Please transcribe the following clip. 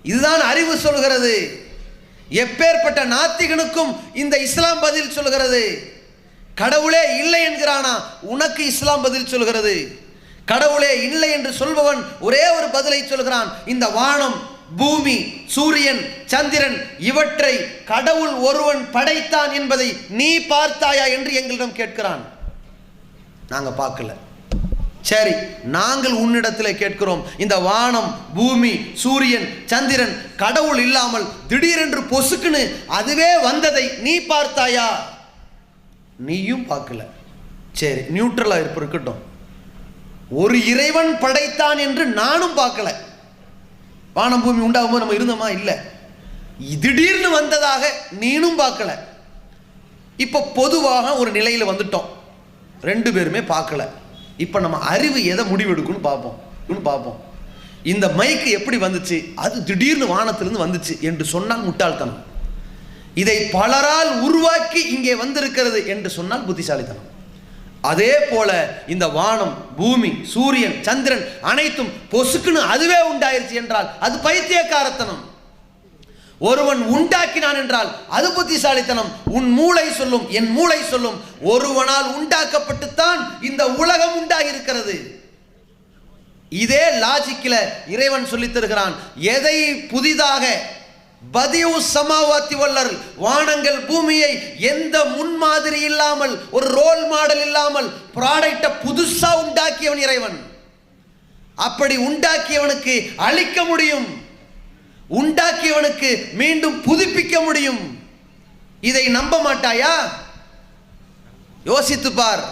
இதுதான் அறிவு சொல்கிறது. எப்பேற்பட்ட நாத்திகனுக்கும் இந்த இஸ்லாம் பதில் சொல்கிறது. கடவுளே இல்லை என்கிறானா, உனக்கு இஸ்லாம் பதில் சொல்கிறது. கடவுளே இல்லை என்று சொல்பவன் ஒரே ஒரு பதிலை சொல்கிறான், இந்த வானம், பூமி, சூரியன், சந்திரன் இவற்றை கடவுள் ஒருவன் படைத்தான் என்பதை நீ பார்த்தாயா என்று எங்களிடம் கேட்கிறான். நாங்க பார்க்கல. சரி, நாங்கள் உன்னிடத்தில் கேட்கிறோம், இந்த வானம், பூமி, சூரியன், சந்திரன் கடவுள் இல்லாமல் திடீரென்று பொசுக்குன்னு அதுவே வந்ததை நீ பார்த்தாயா? நீயும் பார்க்கல. சரி, நியூட்ரலா இருக்கட்டும். ஒரு இறைவன் படைத்தான் என்று நானும் பார்க்கல. வானம் பூமி உண்டாகும் போது நம்ம இருந்தோமா? இல்லை. திடீர்னு வந்ததாக நீனும் பார்க்கல. இப்போ பொதுவாக ஒரு நிலையில் வந்துட்டோம், ரெண்டு பேருமே பார்க்கல. இப்போ நம்ம அறிவு எதை முடிவெடுக்குன்னு பார்ப்போம். இந்த மைக்கு எப்படி வந்துச்சு? அது திடீர்னு வானத்திலிருந்து வந்துச்சு என்று சொன்னால் முட்டாள்தனம். இதை பலரால் உருவாக்கி இங்கே வந்திருக்கிறது என்று சொன்னால் புத்திசாலித்தனம். அதே போல இந்த வானம், பூமி, சூரியன், சந்திரன் அனைத்தும் பொசுக்குன்னு அதுவே உண்டாயிருச்சு என்றால் அது பைத்தியக்காரத்தனம். ஒருவன் உண்டாக்கினான் என்றால் அது புத்திசாலித்தனம். உன் மூளை சொல்லும், என் மூளை சொல்லும், ஒருவனால் உண்டாக்கப்பட்டுத்தான் இந்த உலகம் உண்டாகி இருக்கிறது. இதே லாஜிக்கில் இறைவன் சொல்லித் தருகிறான், எதை புதிதாக பதியு சமாவாத்தி வல்லர், வானங்கள் பூமியை எந்த முன்மாதிரி இல்லாமல், ஒரு ரோல் மாடல் இல்லாமல் ப்ராடக்டை புதுசா உண்டாக்கியவன் இறைவன். அப்படி உண்டாக்கியவனுக்கு அழிக்க முடியும், உண்டாக்கியவனுக்கு மீண்டும் புதுப்பிக்க முடியும். இதை நம்ப மாட்டாயா? யோசித்து பார்.